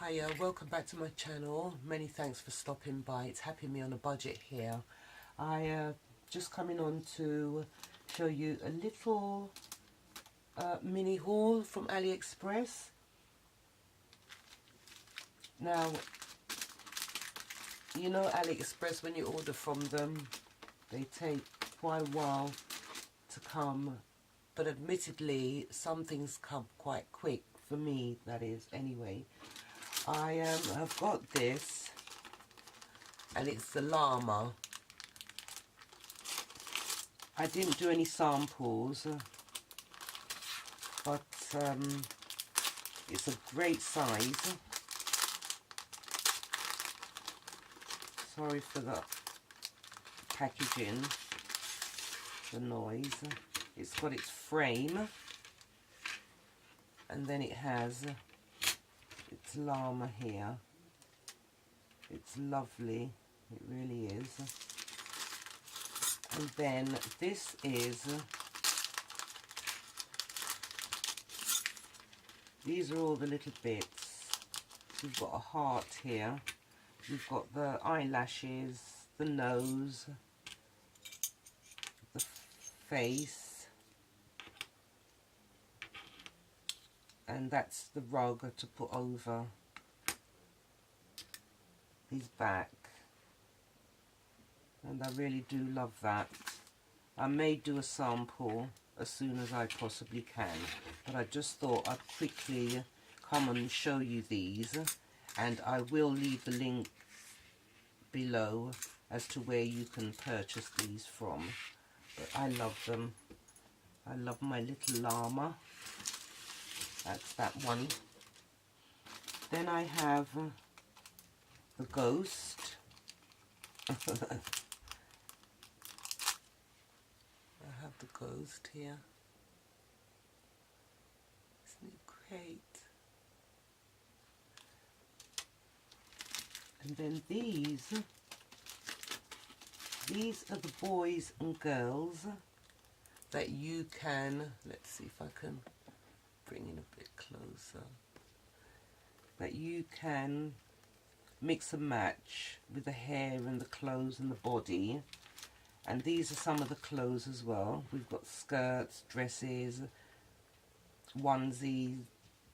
Hiya, welcome back to my channel. Many thanks for stopping by. It's Happy Me on a Budget here. I just coming on to show you a little mini haul from AliExpress. Now, you know AliExpress, when you order from them, they take quite a while to come, but admittedly some things come quite quick, for me that is anyway. I have got this, and it's the Lama. I didn't do any samples, but it's a great size. Sorry for the packaging, the noise. It's got its frame, and then it has its Lama here. It's lovely, it really is. And then this is, these are all the little bits. We've got a heart here, we've got the eyelashes, the nose, the face, and that's the rug to put over his back, and I really do love that. I may do a sample as soon as I possibly can, but I just thought I'd quickly come and show you these, and I will leave the link below as to where you can purchase these from. But I love them. I love my little Lama. That's that one. Then I have the ghost. I have the ghost here. Isn't it great? And then these are the boys and girls that you can, let's see if I can bring in a bit closer, that you can mix and match with the hair and the clothes and the body. And these are some of the clothes as well. We've got skirts, dresses, onesies,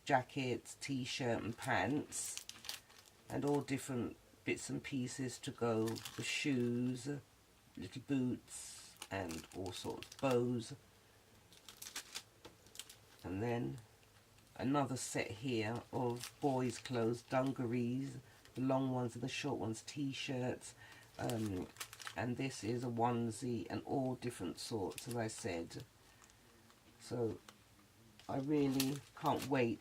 jackets, t-shirt and pants, and all different bits and pieces to go with shoes, little boots, and all sorts of bows. And then another set here of boys' clothes, dungarees, the long ones and the short ones, t-shirts, and this is a onesie, and all different sorts, as I said. So I really can't wait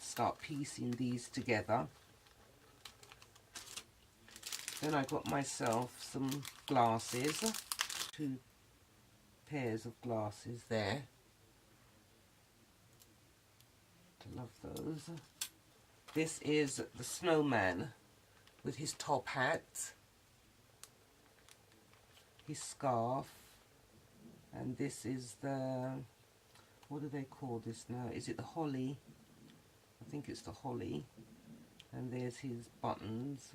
to start piecing these together. Then I got myself some glasses, 2 pairs of glasses there. I love those. This is the Snowman with his top hat, his scarf, and this is the, what do they call this now? Is it the holly? I think it's the holly. And there's his buttons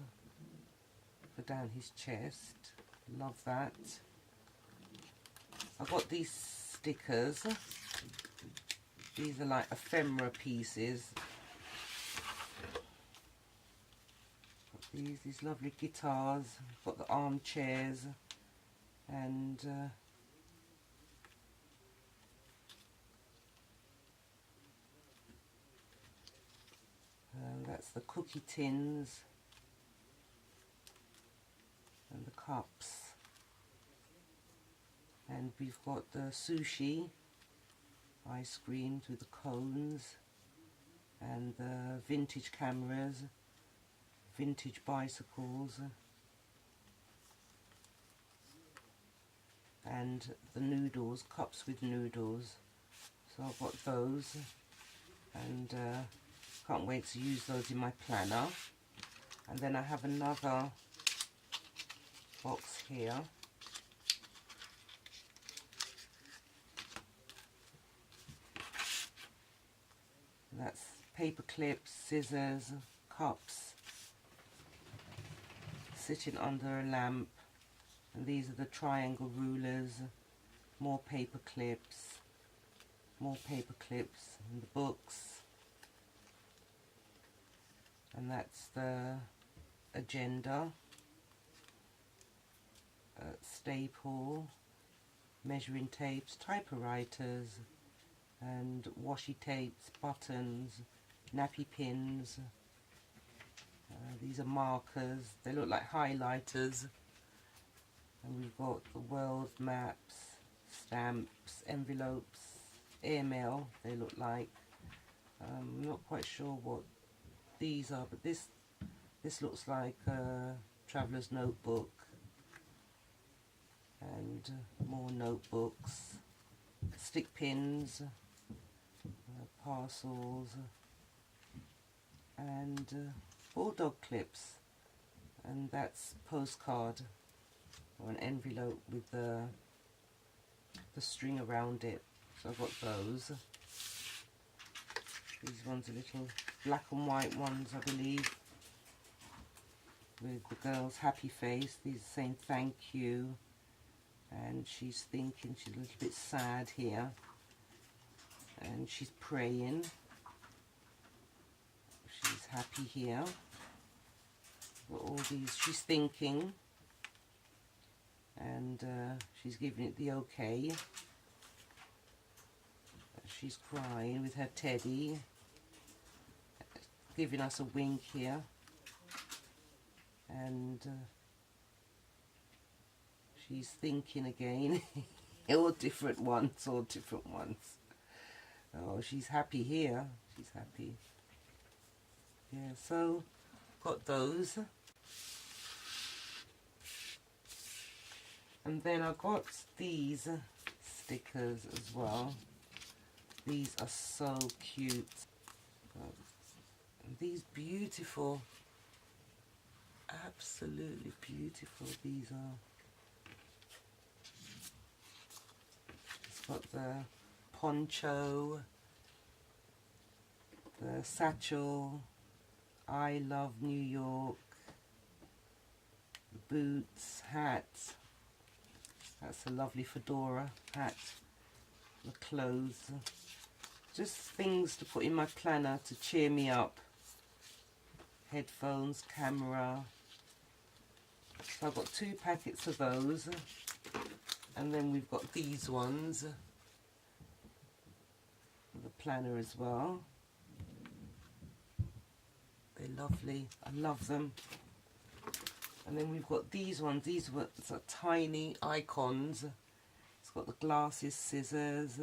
for down his chest. Love that. I got these stickers. These are like ephemera pieces. Got these lovely guitars. Got the armchairs, and that's the cookie tins and the cups. And we've got the sushi ice creams with the cones, and the vintage cameras, vintage bicycles, and the noodles, cups with noodles. So I've got those, and can't wait to use those in my planner. And then I have another box here. That's paper clips, scissors, cups sitting under a lamp, and these are the triangle rulers, more paper clips, and the books, and that's the agenda, staple, measuring tapes, typewriters, and washi tapes, buttons, nappy pins. These are markers, they look like highlighters. And we've got the world maps, stamps, envelopes, airmail, they look like. I'm not quite sure what these are, but this looks like a traveller's notebook. And more notebooks, stick pins, parcels, and bulldog clips, and that's postcard or an envelope with the string around it. So I've got those. These ones are little black and white ones, I believe, with the girl's happy face. These are saying thank you, and she's thinking, she's a little bit sad here, and she's praying. She's happy here. Got all these, she's thinking, and she's giving it the okay. She's crying with her teddy, giving us a wink here, and she's thinking again. all different ones. Oh, she's happy here, she's happy. Yeah, so got those. And then I got these stickers as well. These are so cute. These beautiful, absolutely beautiful these are. It's got the poncho, the satchel, I love New York, the boots, hat. That's a lovely fedora hat. The clothes. Just things to put in my planner to cheer me up. Headphones, camera. So I've got 2 packets of those. And then we've got these ones. The planner as well. They're lovely. I love them. And then we've got these ones. These are tiny icons. It's got the glasses, scissors,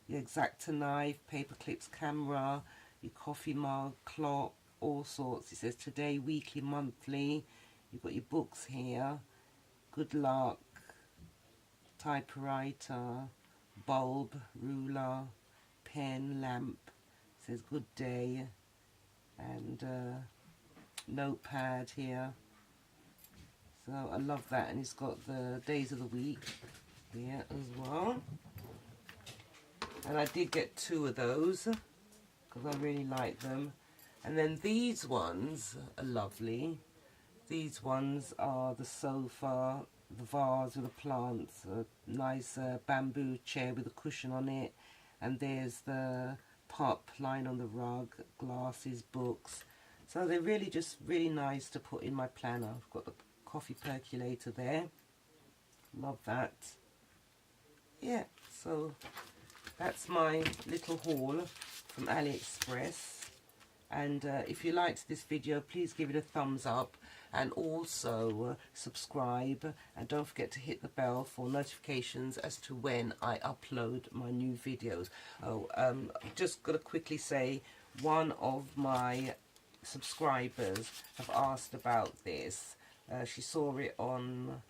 your X-Acto knife, paper clips, camera, your coffee mug, clock, all sorts. It says today, weekly, monthly. You've got your books here. Good luck, typewriter, bulb, ruler, pen, lamp. It says good day, and notepad here. So I love that, and it's got the days of the week here as well. And I did get 2 of those because I really like them. And then these ones are lovely. These ones are the sofa, the vase with the plants, a nice bamboo chair with a cushion on it, and there's the pop lying on the rug, glasses, books. So they're really just really nice to put in my planner. I've got the coffee percolator there. Love that. Yeah, so that's my little haul from AliExpress. And if you liked this video, please give it a thumbs up, and also subscribe, and don't forget to hit the bell for notifications as to when I upload my new videos. Oh, just got to quickly say, one of my subscribers have asked about this. She saw it on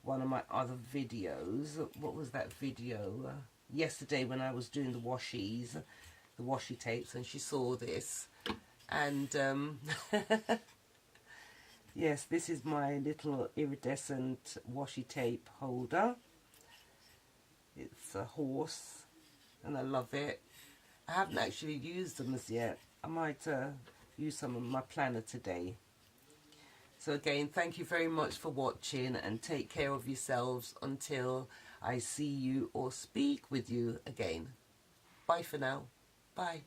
one of my other videos. What was that video? Yesterday when I was doing the washi tapes, and she saw this, and yes, this is my little iridescent washi tape holder. It's a horse, and I love it. I haven't actually used them as yet. I might use some of my planner today. So again, thank you very much for watching, and take care of yourselves until I see you or speak with you again. Bye for now. Bye.